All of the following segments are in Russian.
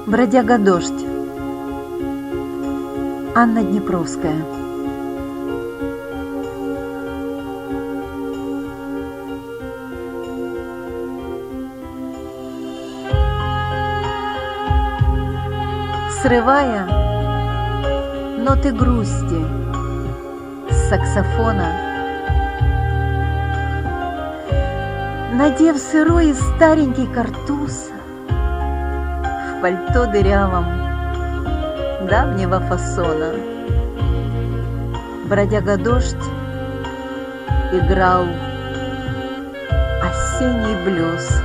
Бродяга дождь. Анна Днепровская. Срывая ноты грусти с саксофона, надев сырой и старенький картуз, в пальто дырявом давнего фасона, бродяга дождь играл осенний блюз.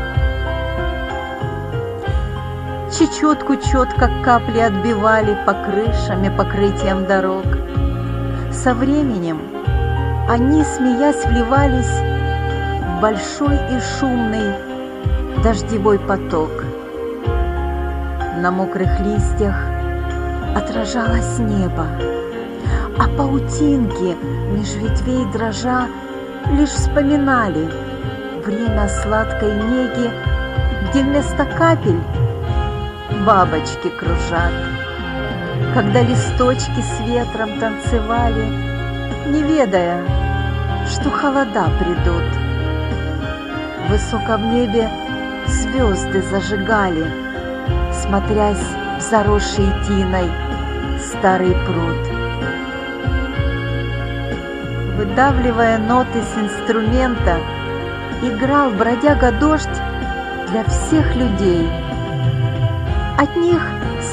Чечетку четко капли отбивали по крышам и покрытиям дорог. Со временем они, смеясь, вливались в большой и шумный дождевой поток. На мокрых листьях отражалось небо, а паутинки меж ветвей дрожа лишь вспоминали время сладкой неги, где вместо капель бабочки кружат, когда листочки с ветром танцевали, не ведая, что холода придут. В высоком небе звезды зажигали, смотрясь в заросший тиной старый пруд. Выдавливая ноты с инструмента, играл бродяга дождь для всех людей. От них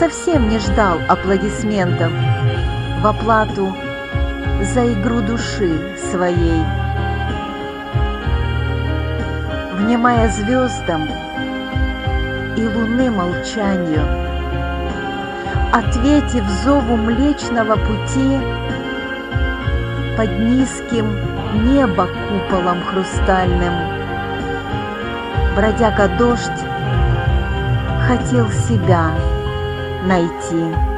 совсем не ждал аплодисментов в оплату за игру души своей. Внимая звездам и луны молчанию, ответив зову Млечного Пути, под низким небо куполом хрустальным, бродяга дождь хотел себя найти.